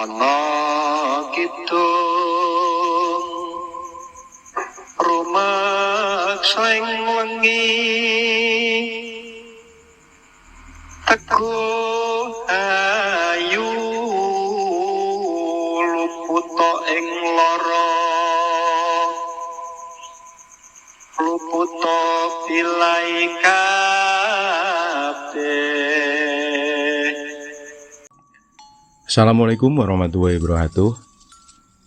ana kidung rumakseng wengi teguh ayu luputa ing lara luputa pilai kabeh. Assalamualaikum warahmatullahi wabarakatuh.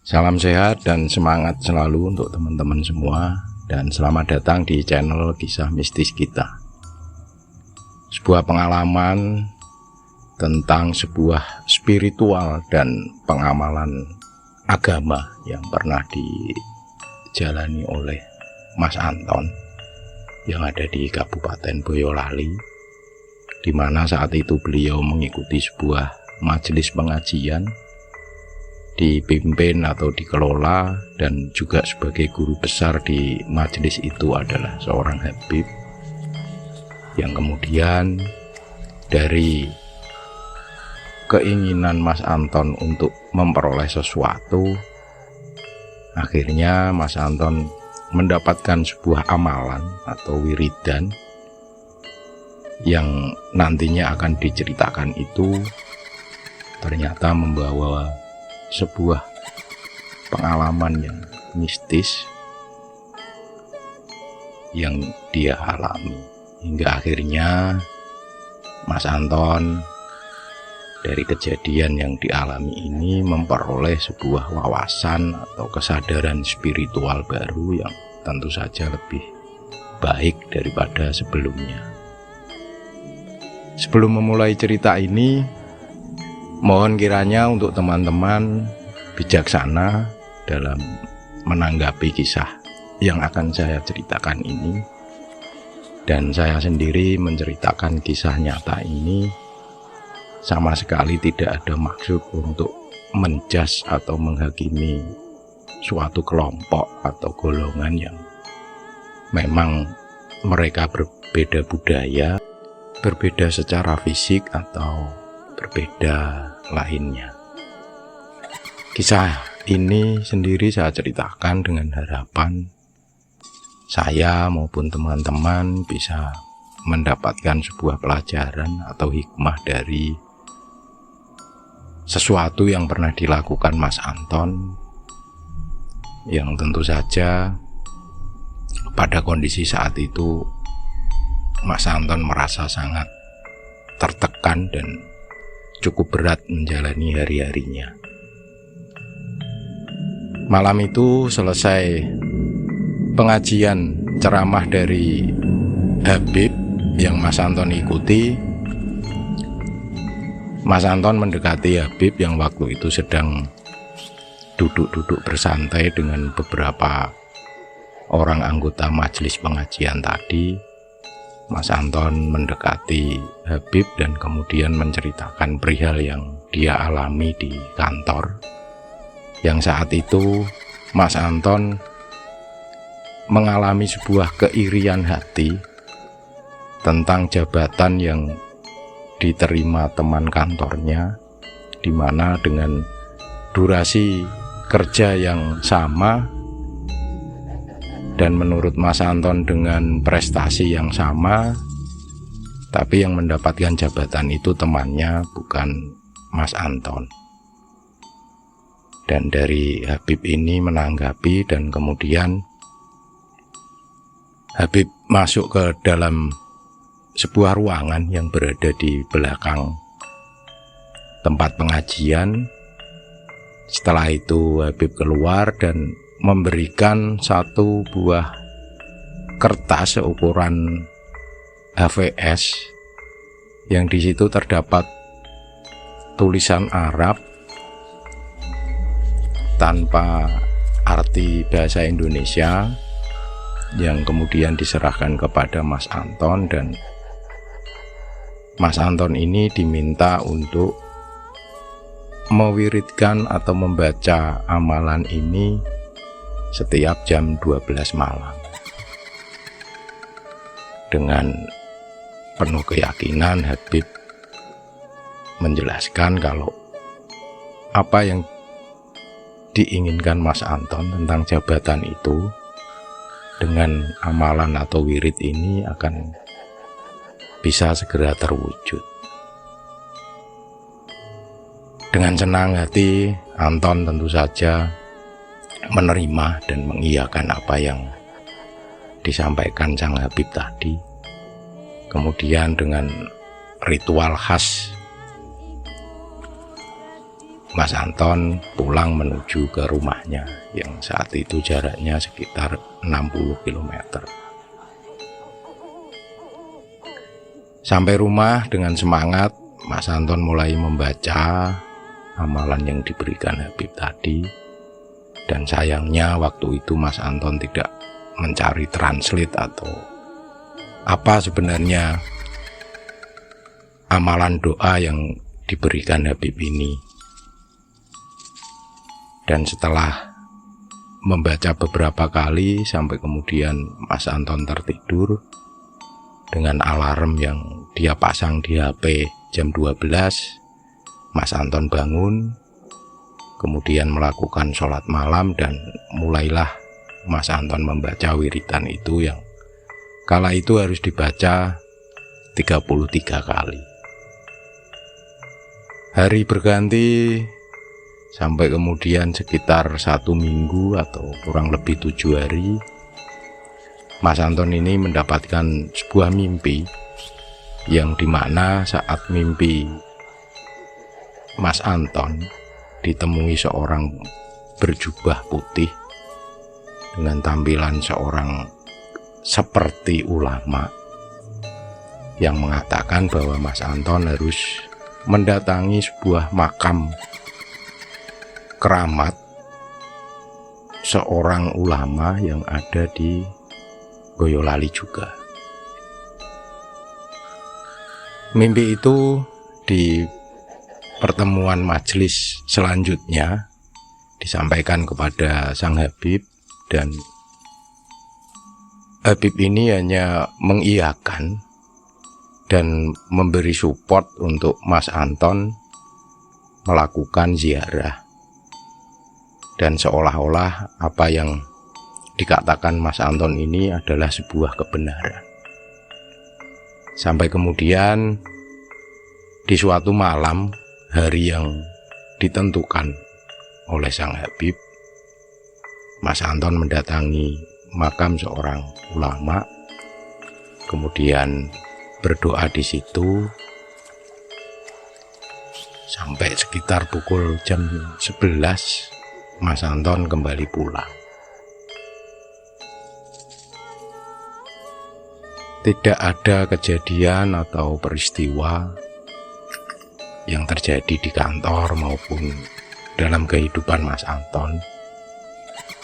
Salam sehat dan semangat selalu untuk teman-teman semua, dan selamat datang di channel Kisah Mistis kita. Sebuah pengalaman tentang sebuah spiritual dan pengamalan agama yang pernah dijalani oleh Mas Anton yang ada di Kabupaten Boyolali, di mana saat itu beliau mengikuti sebuah majelis pengajian, dipimpin atau dikelola, dan juga sebagai guru besar di majelis itu adalah seorang habib yang kemudian dari keinginan Mas Anton untuk memperoleh sesuatu, akhirnya Mas Anton mendapatkan sebuah amalan atau wiridan yang nantinya akan diceritakan itu ternyata membawa sebuah pengalaman yang mistis yang dia alami, hingga akhirnya Mas Anton dari kejadian yang dialami ini memperoleh sebuah wawasan atau kesadaran spiritual baru yang tentu saja lebih baik daripada sebelumnya. Sebelum memulai cerita ini, mohon kiranya untuk teman-teman bijaksana dalam menanggapi kisah yang akan saya ceritakan ini, dan saya sendiri menceritakan kisah nyata ini sama sekali tidak ada maksud untuk menjas atau menghakimi suatu kelompok atau golongan yang memang mereka berbeda budaya, berbeda secara fisik, atau berbeda lainnya. Kisah ini sendiri saya ceritakan dengan harapan saya maupun teman-teman bisa mendapatkan sebuah pelajaran atau hikmah dari sesuatu yang pernah dilakukan Mas Anton, yang tentu saja pada kondisi saat itu Mas Anton merasa sangat tertekan dan cukup berat menjalani hari-harinya. Malam itu selesai pengajian ceramah dari habib yang Mas Anton ikuti, Mas Anton mendekati habib yang waktu itu sedang duduk-duduk bersantai dengan beberapa orang anggota majelis pengajian tadi. Mas Anton mendekati habib dan kemudian menceritakan perihal yang dia alami di kantor, yang saat itu Mas Anton mengalami sebuah keirian hati tentang jabatan yang diterima teman kantornya, di mana dengan durasi kerja yang sama dan menurut Mas Anton dengan prestasi yang sama, tapi yang mendapatkan jabatan itu temannya, bukan Mas Anton. Dan dari habib ini menanggapi, dan kemudian habib masuk ke dalam sebuah ruangan yang berada di belakang tempat pengajian. Setelah itu habib keluar dan memberikan satu buah kertas seukuran HVS yang di situ terdapat tulisan Arab tanpa arti bahasa Indonesia, yang kemudian diserahkan kepada Mas Anton, dan Mas Anton ini diminta untuk mewiridkan atau membaca amalan ini setiap jam 12 malam. Dengan penuh keyakinan habib menjelaskan kalau apa yang diinginkan Mas Anton tentang jabatan itu dengan amalan atau wirid ini akan bisa segera terwujud. Dengan senang hati, Anton tentu saja menerima dan mengiyakan apa yang disampaikan Sang Habib tadi. Kemudian dengan ritual khas, Mas Anton pulang menuju ke rumahnya yang saat itu jaraknya sekitar 60 km. Sampai rumah dengan semangat, Mas Anton mulai membaca amalan yang diberikan Habib tadi. Dan sayangnya waktu itu Mas Anton tidak mencari translate atau apa sebenarnya amalan doa yang diberikan Habib ini. Dan setelah membaca beberapa kali sampai kemudian Mas Anton tertidur dengan alarm yang dia pasang di HP jam 12, Mas Anton bangun, kemudian melakukan sholat malam dan mulailah Mas Anton membaca wiridan itu yang kala itu harus dibaca 33 kali. Hari berganti sampai kemudian sekitar 1 minggu atau kurang lebih 7 hari, Mas Anton ini mendapatkan sebuah mimpi yang dimana saat mimpi Mas Anton ditemui seorang berjubah putih dengan tampilan seorang seperti ulama yang mengatakan bahwa Mas Anton harus mendatangi sebuah makam keramat seorang ulama yang ada di Boyolali juga. Mimpi itu di pertemuan majelis selanjutnya disampaikan kepada Sang Habib, dan Habib ini hanya mengiyakan dan memberi support untuk Mas Anton melakukan ziarah. Dan seolah-olah apa yang dikatakan Mas Anton ini adalah sebuah kebenaran. Sampai kemudian di suatu malam, hari yang ditentukan oleh Sang Habib, Mas Anton mendatangi makam seorang ulama, kemudian berdoa di situ sampai sekitar pukul jam 11. Mas Anton kembali pulang. Tidak ada kejadian atau peristiwa yang terjadi di kantor maupun dalam kehidupan Mas Anton.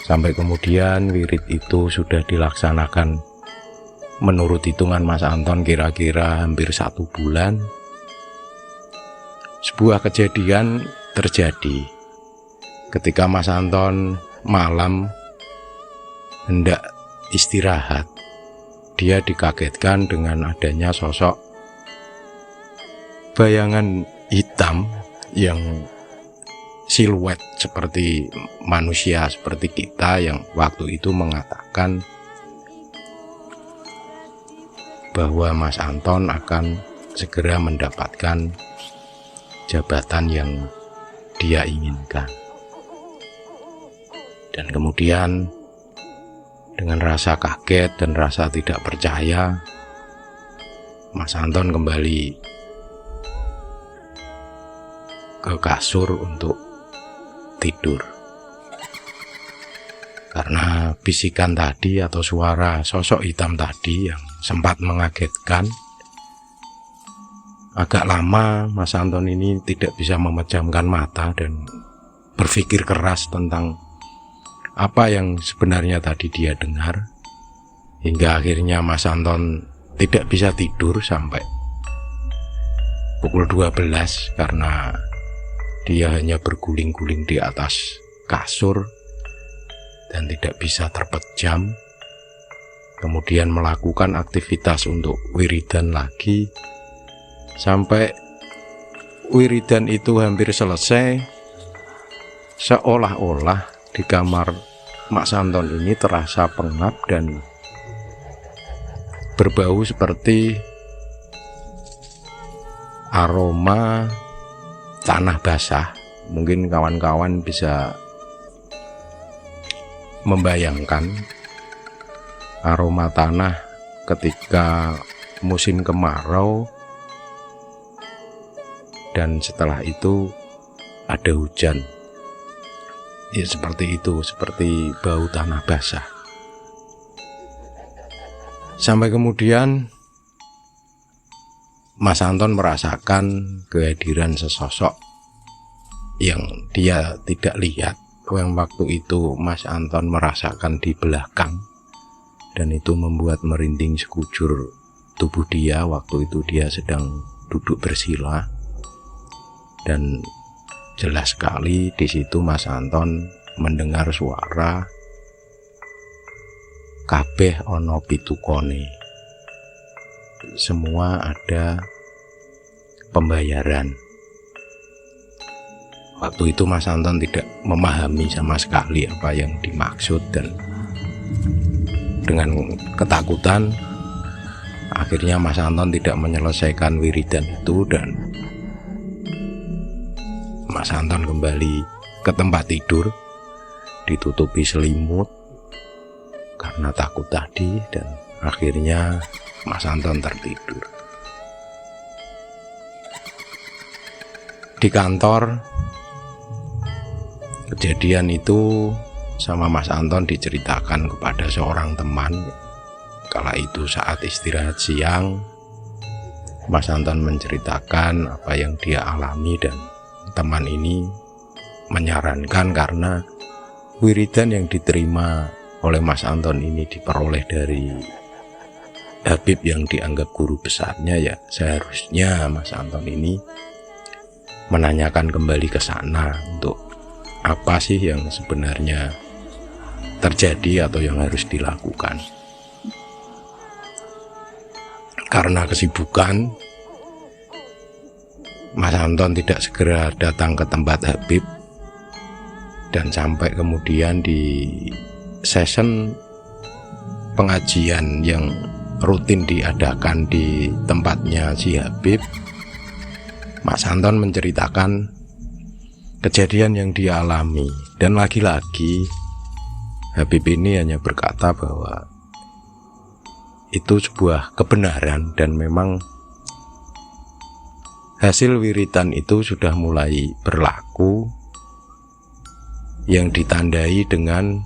Sampai kemudian wirid itu sudah dilaksanakan menurut hitungan Mas Anton kira-kira hampir 1 bulan. Sebuah kejadian terjadi ketika Mas Anton malam hendak istirahat. Dia dikagetkan dengan adanya sosok bayangan hitam yang siluet seperti manusia seperti kita, yang waktu itu mengatakan bahwa Mas Anton akan segera mendapatkan jabatan yang dia inginkan. Dan kemudian dengan rasa kaget dan rasa tidak percaya, Mas Anton kembali ke kasur untuk tidur. Karena bisikan tadi atau suara sosok hitam tadi yang sempat mengagetkan, agak lama Mas Anton ini tidak bisa memejamkan mata dan berpikir keras tentang apa yang sebenarnya tadi dia dengar, hingga akhirnya Mas Anton tidak bisa tidur sampai pukul 12 karena dia hanya berguling-guling di atas kasur dan tidak bisa terpejam. Kemudian melakukan aktivitas untuk wiridan lagi sampai wiridan itu hampir selesai. seolah-olah di kamar Mas Anton ini terasa pengap dan berbau seperti aroma tanah basah. Mungkin kawan-kawan bisa membayangkan aroma tanah ketika musim kemarau dan setelah itu ada hujan. Ya seperti itu, seperti bau tanah basah. Sampai kemudian Mas Anton merasakan kehadiran sesosok yang dia tidak lihat. Yang waktu itu Mas Anton merasakan di belakang, dan itu membuat merinding sekujur tubuh dia. Waktu itu dia sedang duduk bersila, dan jelas sekali di situ Mas Anton mendengar suara kabeh ono pitukone, semua ada pembayaran. Waktu itu Mas Anton tidak memahami sama sekali apa yang dimaksud, dan dengan ketakutan akhirnya Mas Anton tidak menyelesaikan wiridan itu, dan Mas Anton kembali ke tempat tidur ditutupi selimut karena takut tadi, dan akhirnya Mas Anton tertidur. Di kantor, kejadian itu sama Mas Anton diceritakan kepada seorang teman. Kala itu saat istirahat siang, Mas Anton menceritakan apa yang dia alami, dan teman ini menyarankan karena wiridan yang diterima oleh Mas Anton ini diperoleh dari Habib yang dianggap guru besarnya, ya seharusnya Mas Anton ini menanyakan kembali ke sana untuk apa sih yang sebenarnya terjadi atau yang harus dilakukan. Karena kesibukan, Mas Anton tidak segera datang ke tempat Habib, dan sampai kemudian di session pengajian yang rutin diadakan di tempatnya si Habib, Mas Anton menceritakan kejadian yang dia alami, dan lagi-lagi Habib ini hanya berkata bahwa itu sebuah kebenaran, dan memang hasil wiridan itu sudah mulai berlaku, yang ditandai dengan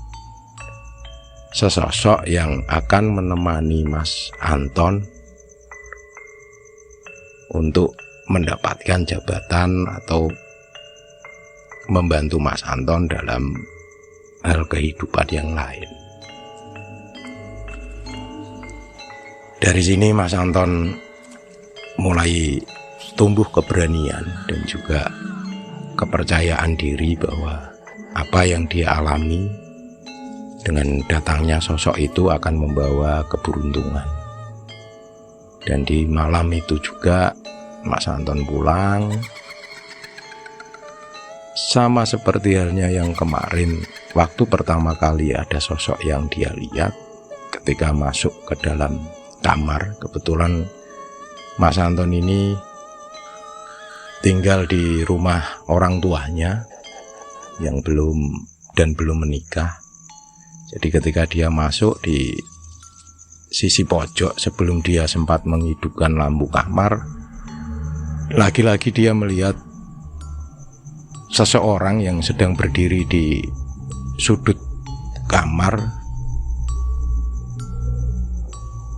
sesosok yang akan menemani Mas Anton untuk mendapatkan jabatan atau membantu Mas Anton dalam hal kehidupan yang lain. Dari sini Mas Anton mulai tumbuh keberanian dan juga kepercayaan diri bahwa apa yang dia alami dengan datangnya sosok itu akan membawa keberuntungan. Dan di malam itu juga Mas Anton pulang, sama seperti halnya yang kemarin, waktu pertama kali ada sosok yang dia lihat ketika masuk ke dalam kamar. Kebetulan Mas Anton ini tinggal di rumah orang tuanya yang belum menikah. Jadi ketika dia masuk di sisi pojok, sebelum dia sempat menghidupkan lampu kamar, lagi-lagi dia melihat seseorang yang sedang berdiri di sudut kamar,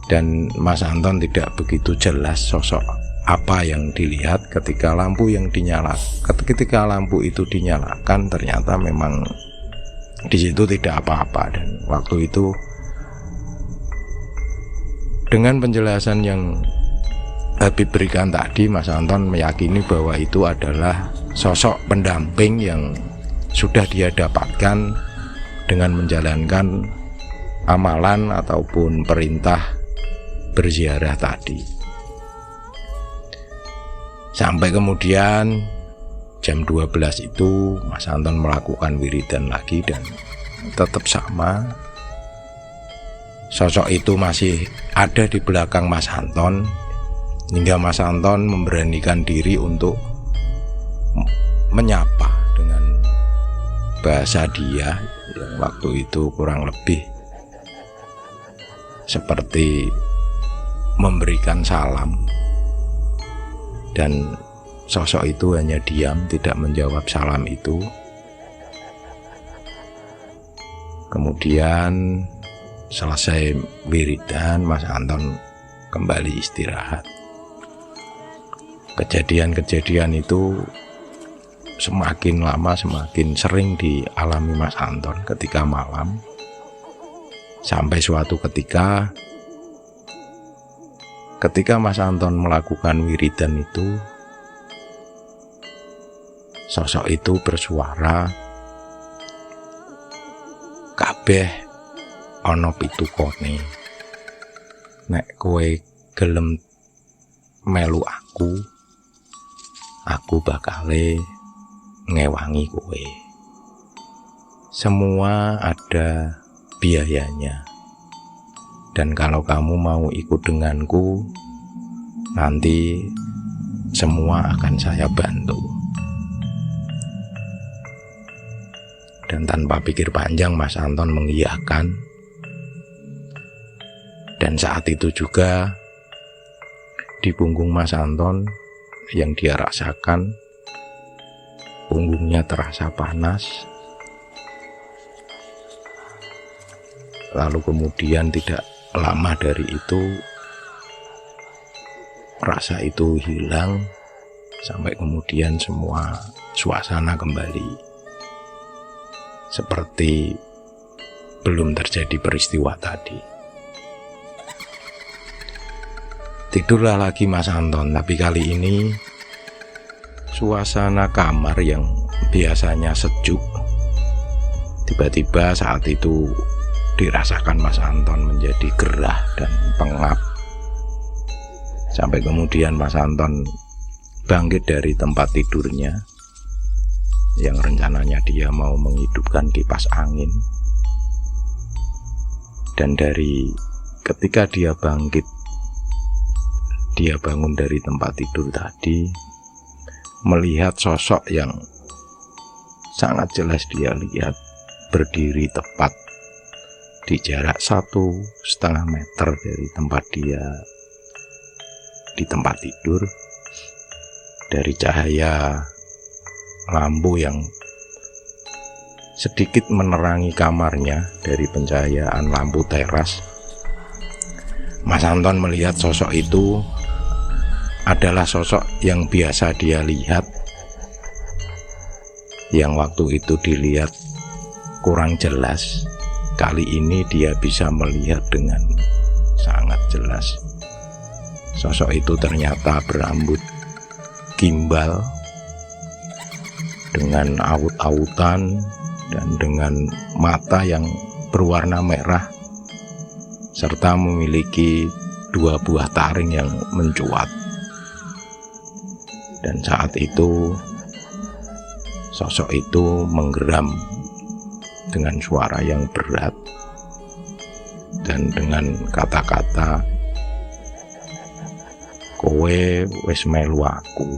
dan Mas Anton tidak begitu jelas sosok apa yang dilihat ketika lampu itu dinyalakan. Ternyata memang di situ tidak apa-apa, dan waktu itu dengan penjelasan yang Habib berikan tadi, Mas Anton meyakini bahwa itu adalah sosok pendamping yang sudah dia dapatkan dengan menjalankan amalan ataupun perintah berziarah tadi. Sampai kemudian jam 12 itu Mas Anton melakukan wiridan lagi dan tetap sama. Sosok itu masih ada di belakang Mas Anton hingga Mas Anton memberanikan diri untuk menyapa dengan bahasa dia yang waktu itu kurang lebih seperti memberikan salam, dan sosok itu hanya diam, tidak menjawab salam itu. Kemudian selesai wiridan, Mas Anton kembali istirahat. Kejadian-kejadian itu semakin lama semakin sering dialami Mas Anton ketika malam, sampai suatu ketika Mas Anton melakukan wiridan itu, sosok itu bersuara, "Kabeh ana pitukone. Nek kowe gelem melu aku bakale ngewangi kowe. Semua ada biayanya. Dan kalau kamu mau ikut denganku, nanti semua akan saya bantu." Dan tanpa pikir panjang Mas Anton mengiyakan. Dan saat itu juga di punggung Mas Anton yang dia rasakan, punggungnya terasa panas. Lalu kemudian tidak lama dari itu rasa itu hilang, sampai kemudian semua suasana kembali seperti belum terjadi peristiwa tadi. Tidurlah lagi Mas Anton, tapi kali ini suasana kamar yang biasanya sejuk tiba-tiba saat itu dirasakan Mas Anton menjadi gerah dan pengap, sampai kemudian Mas Anton bangkit dari tempat tidurnya yang rencananya dia mau menghidupkan kipas angin. Dan dari ketika dia bangkit, dia bangun dari tempat tidur tadi, melihat sosok yang sangat jelas dia lihat berdiri tepat di jarak 1,5 meter dari tempat dia di tempat tidur. Dari cahaya lampu yang sedikit menerangi kamarnya dari pencahayaan lampu teras, Mas Anton melihat sosok itu adalah sosok yang biasa dia lihat, yang waktu itu dilihat kurang jelas. Kali ini dia bisa melihat dengan sangat jelas. Sosok itu ternyata berambut gimbal dengan aut-autan dan dengan mata yang berwarna merah, serta memiliki 2 buah taring yang mencuat. Dan saat itu sosok itu menggeram dengan suara yang berat dan dengan kata-kata, "Kowe wis melu aku,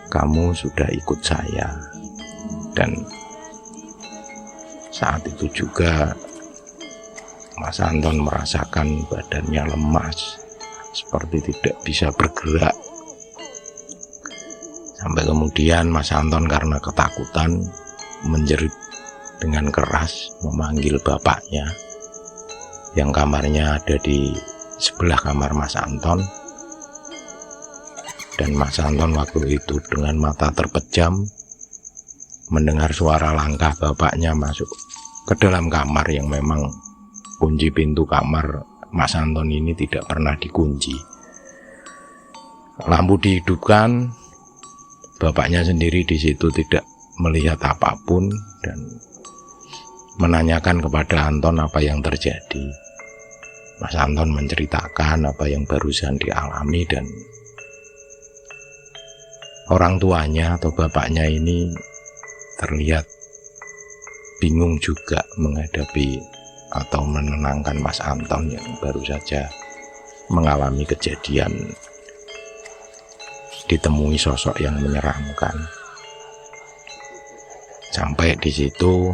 kamu sudah ikut saya." Dan saat itu juga Mas Anton merasakan badannya lemas, seperti tidak bisa bergerak. Sampai kemudian Mas Anton karena ketakutan menjerit dengan keras memanggil bapaknya yang kamarnya ada di sebelah kamar Mas Anton. Dan Mas Anton waktu itu dengan mata terpejam mendengar suara langkah bapaknya masuk ke dalam kamar yang memang kunci pintu kamar Mas Anton ini tidak pernah dikunci. Lampu dihidupkan, bapaknya sendiri di situ tidak melihat apapun dan menanyakan kepada Anton apa yang terjadi. Mas Anton menceritakan apa yang barusan dialami dan Orang tuanya atau bapaknya ini terlihat bingung juga menghadapi atau menenangkan Mas Anton yang baru saja mengalami kejadian ditemui sosok yang menyeramkan. Sampai di situ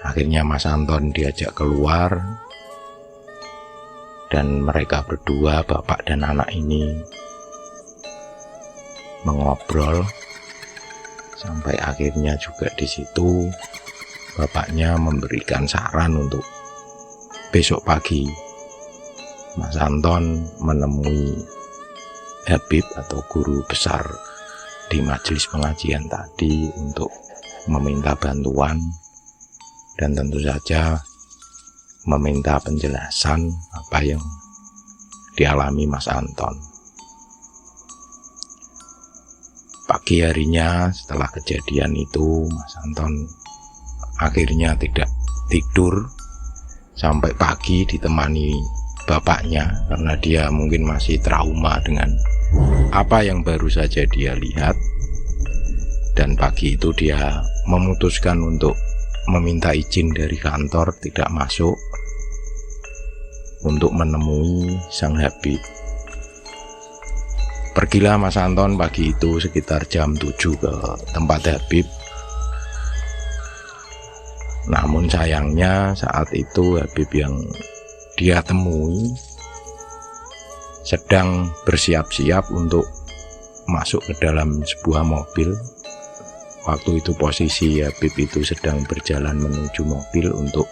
akhirnya Mas Anton diajak keluar dan mereka berdua, bapak dan anak ini, mengobrol sampai akhirnya juga di situ bapaknya memberikan saran untuk besok pagi Mas Anton menemui Habib atau guru besar di majelis pengajian tadi untuk meminta bantuan dan tentu saja meminta penjelasan apa yang dialami Mas Anton. Pagi harinya setelah kejadian itu, Mas Anton akhirnya tidak tidur sampai pagi ditemani bapaknya karena dia mungkin masih trauma dengan apa yang baru saja dia lihat. Dan pagi itu dia memutuskan untuk meminta izin dari kantor tidak masuk untuk menemui sang Habib. Pergilah Mas Anton pagi itu sekitar jam 7 ke tempat Habib. Namun sayangnya saat itu Habib yang dia temui sedang bersiap-siap untuk masuk ke dalam sebuah mobil. Waktu itu posisi Habib itu sedang berjalan menuju mobil untuk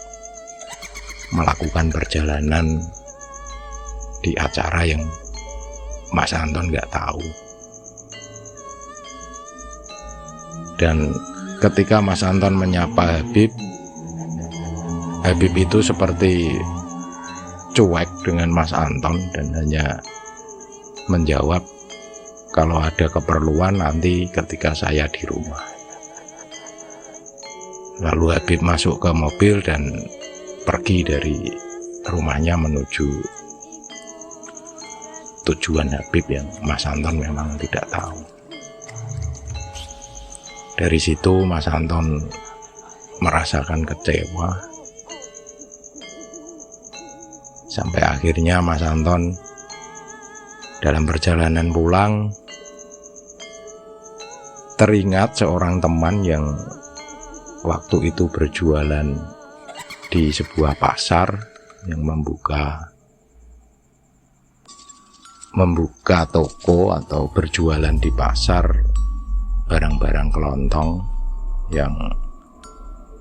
melakukan perjalanan di acara yang Mas Anton nggak tahu. Dan ketika Mas Anton menyapa Habib, Habib itu seperti cuek dengan Mas Anton dan hanya menjawab, kalau ada keperluan nanti ketika saya di rumah. Lalu Habib masuk ke mobil dan pergi dari rumahnya menuju tujuan Habib yang Mas Anton memang tidak tahu. Dari situ Mas Anton merasakan kecewa sampai akhirnya Mas Anton dalam perjalanan pulang teringat seorang teman yang waktu itu berjualan di sebuah pasar yang membuka toko atau berjualan di pasar barang-barang kelontong, yang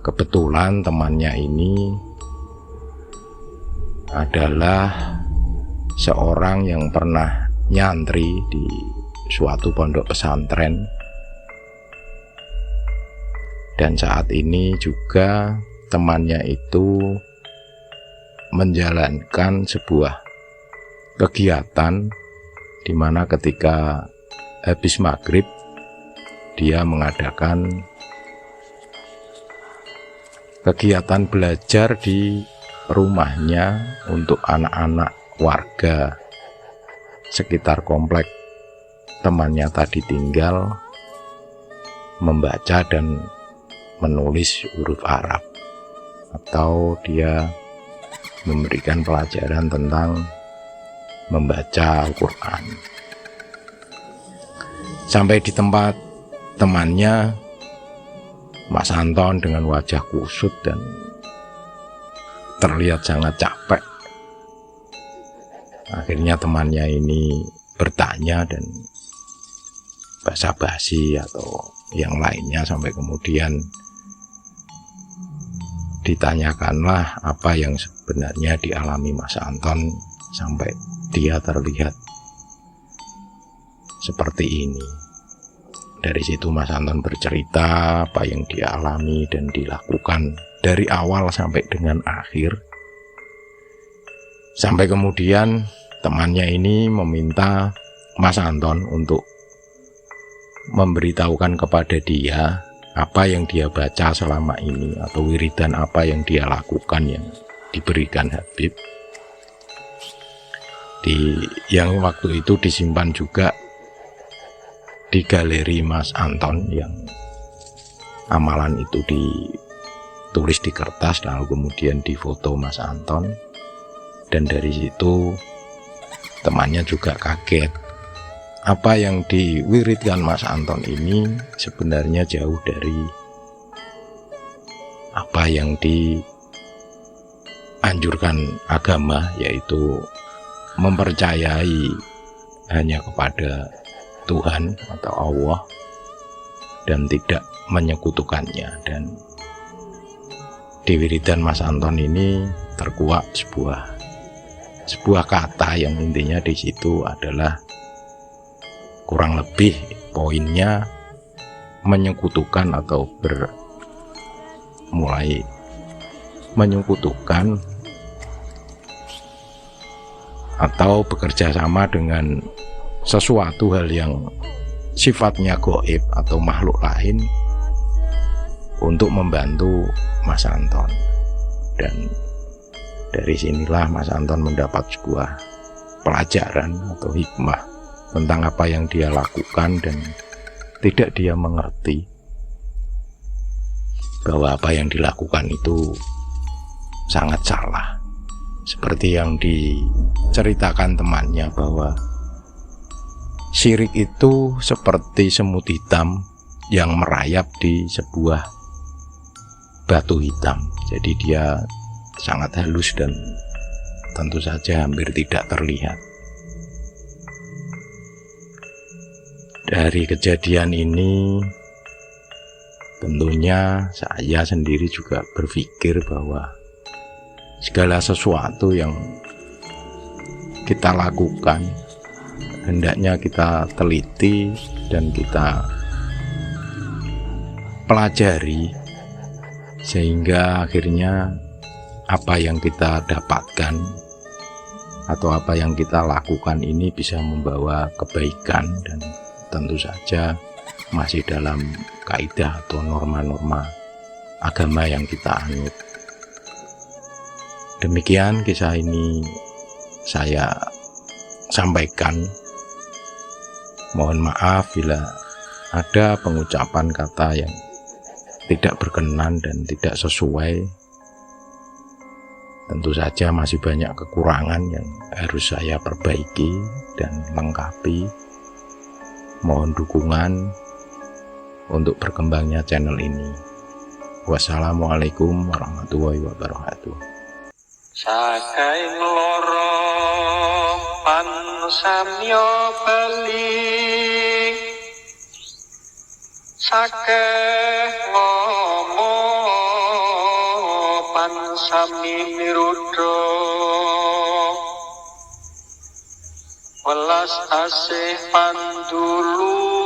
kebetulan temannya ini adalah seorang yang pernah nyantri di suatu pondok pesantren, dan saat ini juga temannya itu menjalankan sebuah kegiatan di mana ketika habis maghrib dia mengadakan kegiatan belajar di rumahnya untuk anak-anak warga sekitar komplek temannya tadi tinggal, membaca dan menulis huruf Arab, atau dia memberikan pelajaran tentang membaca Al-Quran. Sampai di tempat temannya, Mas Anton dengan wajah kusut dan terlihat sangat capek. Akhirnya temannya ini bertanya dan basa-basi atau yang lainnya, sampai kemudian ditanyakanlah apa yang sebenarnya dialami Mas Anton sampai dia terlihat seperti ini. Dari situ Mas Anton bercerita apa yang dia alami dan dilakukan dari awal sampai dengan akhir. Sampai kemudian temannya ini meminta Mas Anton untuk memberitahukan kepada dia apa yang dia baca selama ini atau wiridan apa yang dia lakukan yang diberikan Habib. Yang waktu itu disimpan juga di galeri Mas Anton yang amalan itu ditulis di kertas lalu kemudian difoto Mas Anton, dan dari situ temannya juga kaget. Apa yang diwiridkan Mas Anton ini sebenarnya jauh dari apa yang dianjurkan agama, yaitu mempercayai hanya kepada Tuhan atau Allah dan tidak menyekutukannya. Dan di wiridan Mas Anton ini terkuak sebuah kata yang intinya di situ adalah kurang lebih poinnya menyekutukan atau mulai menyekutukan atau bekerja sama dengan sesuatu hal yang sifatnya gaib atau makhluk lain untuk membantu Mas Anton. Dan dari sinilah Mas Anton mendapat sebuah pelajaran atau hikmah tentang apa yang dia lakukan, dan tidak dia mengerti bahwa apa yang dilakukan itu sangat salah. Seperti yang diceritakan temannya bahwa syirik itu seperti semut hitam yang merayap di sebuah batu hitam. Jadi dia sangat halus dan tentu saja hampir tidak terlihat. Dari kejadian ini tentunya saya sendiri juga berpikir bahwa segala sesuatu yang kita lakukan hendaknya kita teliti dan kita pelajari, sehingga akhirnya apa yang kita dapatkan atau apa yang kita lakukan ini bisa membawa kebaikan dan tentu saja masih dalam kaidah atau norma-norma agama yang kita anut. Demikian kisah ini saya sampaikan. Mohon maaf bila ada pengucapan kata yang tidak berkenan dan tidak sesuai. Tentu saja masih banyak kekurangan yang harus saya perbaiki dan lengkapi. Mohon dukungan untuk berkembangnya channel ini. Wassalamualaikum warahmatullahi wabarakatuh. Saking loro pan samya bali, sakeh ngomong pan sami mirudo, welas asih pandulu